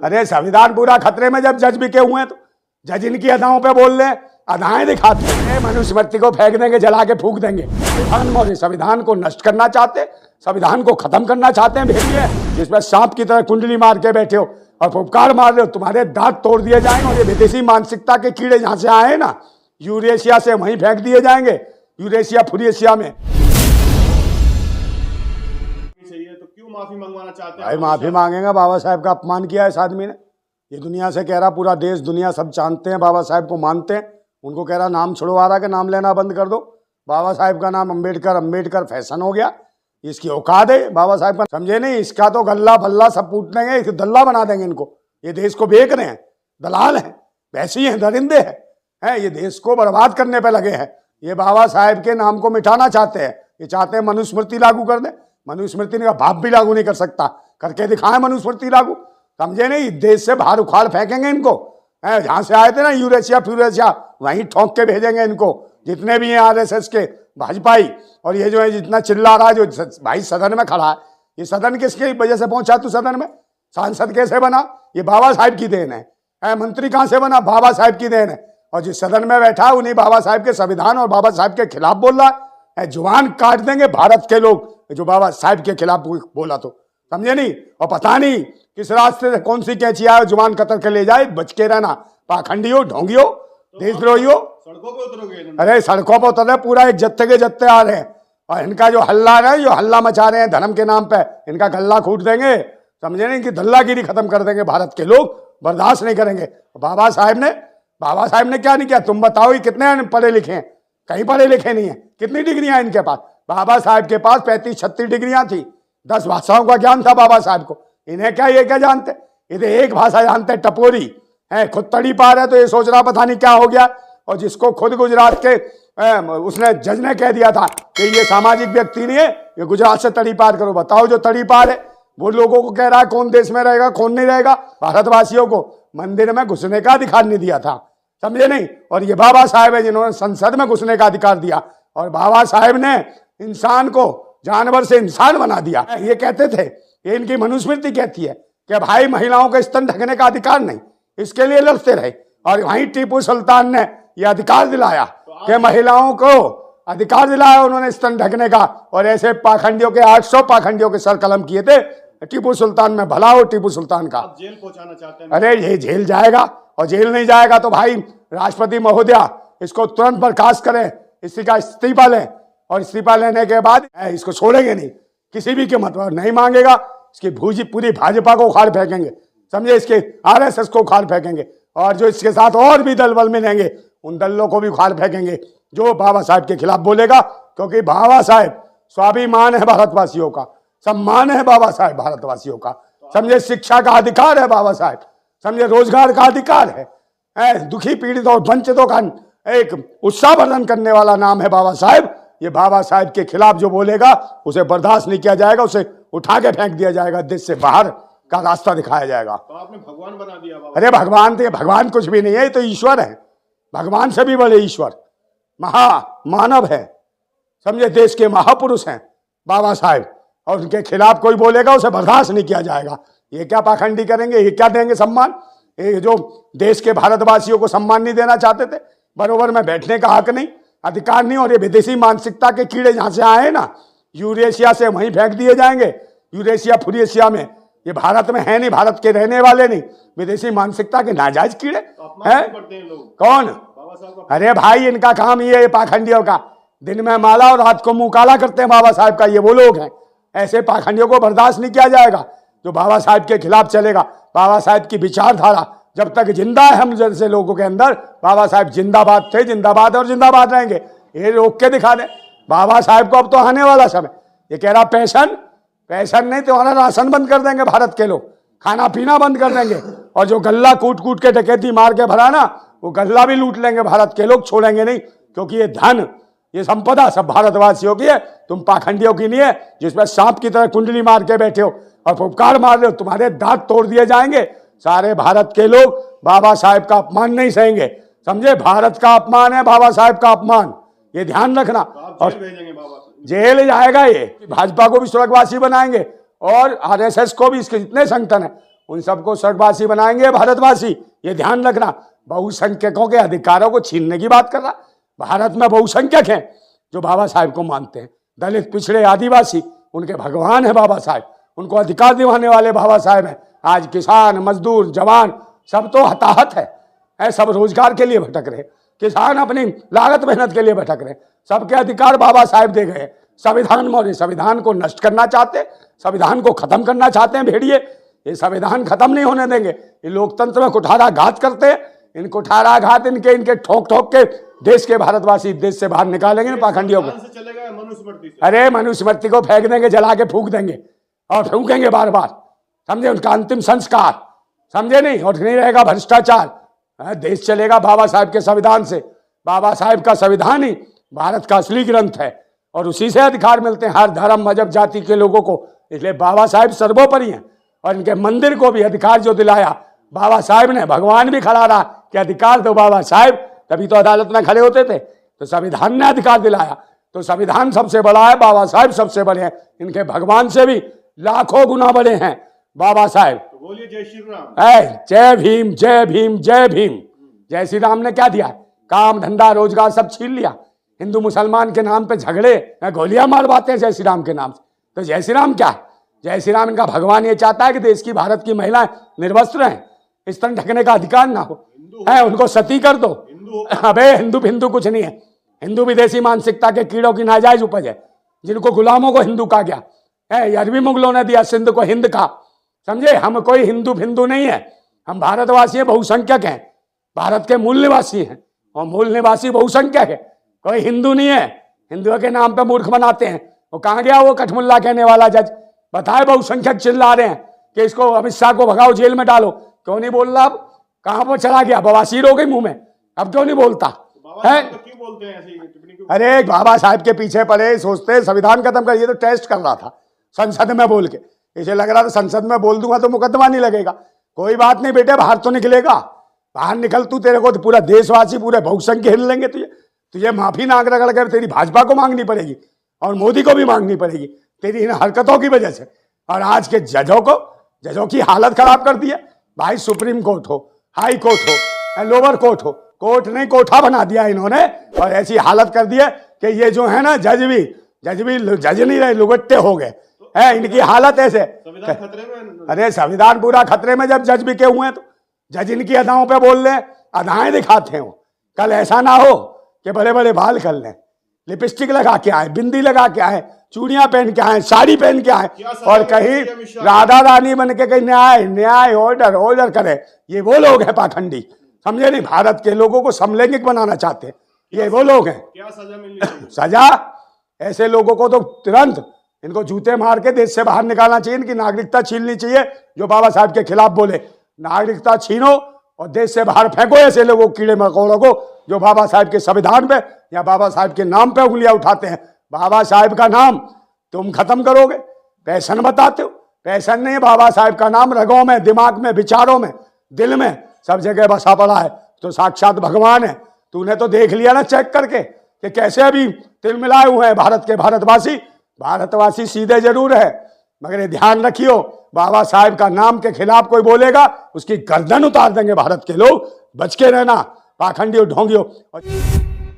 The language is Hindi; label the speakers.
Speaker 1: अरे संविधान पूरा खतरे में जब जज बिके हुए हैं तो जज इनकी अदाओं पे बोल रहे, अदाएं दिखाते हैं। मनुस्मृति को फेंक देंगे, जला के फूक देंगे। संविधान को नष्ट करना चाहते, संविधान को खत्म करना चाहते हैं। भेजिए जिसमें सांप की तरह कुंडली मार के बैठे हो और फुफकार मार रहे हो, तुम्हारे दांत तोड़ दिए जाएंगे। और ये विदेशी मानसिकता के कीड़े जहां से आए ना, यूरेशिया से वहीं फेंक दिए जाएंगे, यूरेशिया फुरेशिया में।
Speaker 2: तो क्यों माफी मंगवाना चाहते हैं?
Speaker 1: भाई माफी मांगेगा, बाबा साहब का अपमान किया है इस आदमी ने। ये दुनिया से कह रहा, पूरा देश दुनिया सब जानते हैं, बाबा साहब को मानते हैं। उनको कह रहा नाम छुड़वा रहा कि नाम लेना बंद कर दो। बाबा साहब का नाम अम्बेडकर, अम्बेडकर फैशन हो गया। इसकी औकात है बाबा साहब का, समझे नहीं? इसका तो गल्ला फल्ला सब पूट देंगे, इसको दल्ला बना देंगे इनको। ये देश को बेच रहे हैं, दलाल हैं, वैसी हैं, दरिंदे हैं, ये देश को बर्बाद करने पे लगे हैं। ये बाबा साहब के नाम को मिटाना चाहते हैं। ये चाहते हैं मनुस्मृति लागू कर दें। मनुस्मृति का बाप भी लागू नहीं कर सकता, करके दिखाए मनुस्मृति लागू, समझे नहीं? देश से बाहर उखाड़ फेंकेंगे इनको। जहां से आए थे ना यूरेशिया फ्यूरेशिया, वहीं ठोंक के भेजेंगे इनको। जितने भी हैं आरएसएस के भाजपाई, और ये जो है जितना चिल्ला रहा है, जो भाई सदन में खड़ा है, ये सदन किसकी वजह से पहुंचा तू सदन में? सांसद कैसे बना? ये बाबा साहब की देन है। मंत्री कहां से बना? बाबा साहब की देन है। और जिस सदन में बैठा है उन्हीं बाबा साहब के संविधान और बाबा साहब के खिलाफ बोल रहा है। जुबान काट देंगे भारत के लोग जो बाबा साहब के खिलाफ बोला तो, समझे नहीं? और पता नहीं किस रास्ते से कौन सी कैची आए, जुबान कतर के ले जाए। बच के रहना, पाखंडी हो, ढोंगी हो, देशद्रोही हो।
Speaker 2: सड़कों पे उतरोगे?
Speaker 1: अरे सड़कों पर उतर रहे, पूरा एक जत्थे के जत्थे आ रहे हैं। और इनका जो हल्ला है, जो हल्ला मचा रहे हैं धर्म के नाम पे, इनका गल्ला कूट देंगे, समझे नहीं? कि दल्लागिरी खत्म कर देंगे। भारत के लोग बर्दाश्त नहीं करेंगे। बाबा साहब ने क्या नहीं किया? तुम बताओ, कितने पढ़े लिखे हैं? कहीं पढ़े लिखे नहीं है। कितनी डिग्रियां इनके पास? बाबा साहब के पास 35-36 डिग्रियां थी। 10 भाषाओं का ज्ञान था बाबा साहब को। इन्हें क्या, ये क्या जानते? इधर एक भाषा जानते, टपोरी है। खुद तड़ी पार है तो ये सोच रहा पता नहीं क्या हो गया। और जिसको खुद गुजरात के उसने जज ने कह दिया था कि ये सामाजिक व्यक्ति नहीं है, ये गुजरात से तड़ी पार करो। बताओ जो तड़ी पार है वो लोगों को कह रहा है कौन देश में रहेगा कौन नहीं रहेगा। भारतवासियों को मंदिर में घुसने का अधिकार नहीं दिया था, समझे नहीं? और ये बाबा साहब है जिन्होंने संसद में घुसने का अधिकार दिया। और बाबा साहब ने इंसान को जानवर से इंसान बना दिया। ये कहते थे, ये इनकी मनुस्मृति कहती है कि भाई महिलाओं को स्तन ढकने का अधिकार नहीं, इसके लिए लड़ते रहे। और वहीं टीपू सुल्तान ने यह अधिकार दिलाया कि महिलाओं को अधिकार दिलाया उन्होंने स्तन ढकने का। और ऐसे पाखंडियों के 800 पाखंडियों के सर कलम किए थे टीपू सुल्तान में। भला हो टीपू सुल्तान का।
Speaker 2: जेल पहुंचाना चाहते हैं?
Speaker 1: अरे ये जेल जाएगा, और जेल नहीं जाएगा तो भाई राष्ट्रपति महोदया इसको तुरंत बर्खास्त करें, इसी का इस्तीफा लें। और इस्तीफा लेने के बाद इसको छोड़ेंगे नहीं, किसी भी कीमत पर नहीं मांगेगा। इसकी पूरी भाजपा को उखाड़ फेंकेंगे, समझे? इसके आरएसएस को उखाड़ फेंकेंगे। और जो इसके साथ और भी दल बल मिलेंगे उन दलों को भी उखाड़ फेंकेंगे जो बाबा साहब के खिलाफ बोलेगा। क्योंकि बाबा साहब स्वाभिमान है भारतवासियों का, सम्मान है बाबा साहब भारतवासियों का, समझे? शिक्षा का अधिकार है बाबा साहब, समझे? रोजगार का अधिकार है। दुखी पीड़ित और वंचितों का एक उत्साह वर्धन करने वाला नाम है बाबा साहब। ये बाबा साहब के खिलाफ जो बोलेगा उसे बर्दाश्त नहीं किया जाएगा, उसे उठा के फेंक दिया जाएगा, देश से बाहर का रास्ता दिखाया जाएगा।
Speaker 2: तो आपने भगवान बना दिया बाबा।
Speaker 1: अरे भगवान कुछ भी नहीं है, ये तो ईश्वर है। भगवान से भी बड़े ईश्वर, महामानव है, समझे? देश के महापुरुष हैं बाबा साहब। और उनके खिलाफ कोई बोलेगा उसे बर्दाश्त नहीं किया जाएगा। ये क्या पाखंडी करेंगे? ये क्या देंगे सम्मान? ये जो देश के भारतवासियों को सम्मान नहीं देना चाहते थे, बरोबर में बैठने का हक नहीं, अधिकार नहीं। और ये विदेशी मानसिकता के कीड़े जहां से आए ना, यूरेशिया से वहीं फेंक दिए जाएंगे, यूरेशिया फुरेशिया में। ये भारत में है नहीं, भारत के रहने वाले नहीं, विदेशी मानसिकता के नाजायज कीड़े हैं। कौन? अरे भाई इनका काम ये है पाखंडियों का, दिन में माला और रात को मुंह काला करते हैं बाबा साहब का, ये वो लोग हैं। ऐसे पाखंडियों को बर्दाश्त नहीं किया जाएगा जो बाबा साहब के खिलाफ चलेगा। बाबा साहब की विचारधारा जब तक जिंदा है हम जैसे लोगों के अंदर, बाबा साहब जिंदाबाद थे, जिंदाबाद और जिंदाबाद रहेंगे। ये रोक के दिखा दे बाबा साहब को। अब तो आने वाला समय, ये कह रहा पैसन नहीं, तुम्हारा राशन बंद कर देंगे भारत के लोग, खाना पीना बंद कर देंगे। और जो गल्ला कूट कूट के डकैती मार के भरा ना, वो गल्ला भी लूट लेंगे भारत के लोग, छोड़ेंगे नहीं। क्योंकि ये धन, ये संपदा सब भारतवासियों की है, तुम पाखंडियों की नहीं है, जिसमें सांप की तरह कुंडली मार के बैठे हो और फुफकार मार रहे हो। तुम्हारे दांत तोड़ दिए जाएंगे। सारे भारत के लोग बाबा साहब का अपमान नहीं सहेंगे, समझे? भारत का अपमान है बाबा साहब का अपमान, ये ध्यान रखना। और जेल जाएगा ये। भाजपा को भी स्वर्गवासी बनाएंगे और आरएसएस को भी, इसके जितने संगठन है उन सबको स्वर्गवासी बनाएंगे भारतवासी, ये ध्यान रखना। बहुसंख्यकों के अधिकारों को छीनने की बात कर रहा। भारत में बहुसंख्यक हैं जो बाबा साहेब को मानते हैं, दलित, पिछड़े, आदिवासी, उनके भगवान है बाबा साहेब, उनको अधिकार दिलाने वाले बाबा साहेब हैं। आज किसान, मजदूर, जवान सब तो हताहत है, सब रोजगार के लिए भटक रहे, किसान अपनी लागत मेहनत के लिए भटक रहे, सबके अधिकार बाबा साहेब दे गए। संविधान मौर्य संविधान को नष्ट करना चाहते, संविधान को खत्म करना चाहते हैं भेड़िए। ये संविधान खत्म नहीं होने देंगे। ये लोकतंत्र में कुठाराघात करते हैं, इन कुठाराघात इनके ठोक ठोक के देश के भारतवासी देश से बाहर निकालेंगे पाखंडियों को।
Speaker 2: चलेगा मनुस्मृति से।
Speaker 1: अरे मनुस्मृति को फेंक देंगे, जला के फूंक देंगे और फूंकेंगे बार बार, समझे, उनका अंतिम संस्कार, समझे नहीं। और नहीं रहेगा भ्रष्टाचार, देश चलेगा बाबा साहेब के संविधान से। बाबा साहेब का संविधान ही भारत का असली ग्रंथ है और उसी से अधिकार मिलते हैं हर धर्म, मजहब, जाति के लोगों को। इसलिए बाबा साहेब सर्वोपरि हैं और इनके मंदिर को भी अधिकार जो दिलाया बाबा साहेब ने, भगवान भी खड़ा रहा कि अधिकार दो बाबा साहेब, तभी तो अदालत में खड़े होते थे। तो संविधान ने अधिकार दिलाया, तो संविधान सबसे बड़ा है, बाबा साहेब सबसे बड़े हैं, इनके भगवान से भी लाखों गुना बड़े हैं बाबा साहेब।
Speaker 2: तो बोलिए जय श्री राम।
Speaker 1: जय भीम, जय भीम, जय भीम। जय श्री राम ने क्या दिया? काम, धंधा, रोजगार सब छीन लिया। हिंदू मुसलमान के नाम पे झगड़े, गोलियां मारवाते हैं जय श्री राम के नाम से। तो जय श्री राम क्या है? जय श्री राम, इनका भगवान ये चाहता है कि देश की, भारत की महिलाएं निर्वस्त्र हैं, स्तन ढकने का अधिकार ना हो, है उनको सती कर दो। अबे हिंदू कुछ नहीं है, हिंदू विदेशी मानसिकता के कीड़ों की नाजायज उपज है, जिनको गुलामों को हिंदू कहा गया है। अरबी मुगलों ने दिया सिंध को हिंद का, समझे। हम कोई हिंदू नहीं है, हम भारतवासी हैं, बहुसंख्यक हैं, भारत के मूल निवासी हैं और मूल निवासी बहुसंख्यक है, कोई हिंदू नहीं है। हिंदुओं के नाम पे मूर्ख बनाते हैं। वो कहाँ गया वो कठमुल्ला कहने वाला जज? बताए बहुसंख्यक चिल्ला रहे हैं कि इसको अमित शाह को भगाओ, जेल में डालो, क्यों नहीं बोल रहा? अब कहाँ पर चला गया? बवासीर हो गई मुंह में, अब क्यों नहीं बोलता है?
Speaker 2: क्यों बोलते हैं ऐसे टिप्पणी क्यों?
Speaker 1: अरे बाबा साहब के पीछे पड़े, सोचते संविधान खत्म कर। ये तो टेस्ट कर रहा था संसद में बोल के, इसे लग रहा था संसद में बोल दूंगा तो मुकदमा नहीं लगेगा। कोई बात नहीं बेटे, बाहर तो निकलेगा, बाहर निकल तू, तेरे को तो पूरा देशवासी, पूरे बहुसंख्यक हिल लेंगे। तुझे माफी नाक रगड़ कर तेरी भाजपा को मांगनी पड़ेगी और मोदी को भी मांगनी पड़ेगी तेरी इन हरकतों की वजह से। और आज के जजों की हालत खराब कर दी है भाई। सुप्रीम कोर्ट हो, हाई कोर्ट हो, लोअर कोर्ट हो, कोर्ट ने कोठा बना दिया इन्होंने और ऐसी हालत कर दी है कि ये जो है ना जज नहीं रहे, लुगट्टे हो गए है। इनकी हालत ऐसे,
Speaker 2: संविधान खतरे में।
Speaker 1: अरे संविधान पूरा खतरे में जब जज बिके हुए हैं तो जज इनकी अदाओं पे बोल रहे हैं, अदाएं दिखाते हैं। कल ऐसा ना हो कि बड़े बड़े बाल कर लें, लिपस्टिक लगा के आए, बिंदी लगा के आए, चूड़ियां पहन के आए, साड़ी पहन के आए और कहीं राधा रानी बन के कहीं न्याय ऑर्डर करे। ये वो लोग हैं पाखंडी, समझे नहीं। भारत के लोगों को समलैंगिक बनाना चाहते हैं, ये वो लोग हैं।
Speaker 2: क्या सजा मिलनी चाहिए?
Speaker 1: सजा ऐसे लोगों को तो तुरंत इनको जूते मार के देश से बाहर निकालना चाहिए, इनकी नागरिकता छीननी चाहिए। जो बाबा साहब के खिलाफ बोले, नागरिकता छीनो और देश से बाहर फेंको ऐसे लोगों, कीड़े मकोड़ों को, जो बाबा साहब के संविधान पे या बाबा साहब के नाम पे उंगलियां उठाते हैं। बाबा साहब का नाम तुम खत्म करोगे, पैशन बताते हो, पैशन नहीं, बाबा साहब का नाम रगों में, दिमाग में, विचारों में, दिल में, सब जगह बसा पड़ा है। तो साक्षात भगवान है। तूने तो देख लिया ना चेक करके कि कैसे अभी तिलमिलाए हुए हैं भारत के भारतवासी सीधे जरूर है, मगर ये ध्यान रखियो, बाबा साहब का नाम के खिलाफ कोई बोलेगा उसकी गर्दन उतार देंगे भारत के लोग। बच के रहना पाखंडियों, ढोंगियों।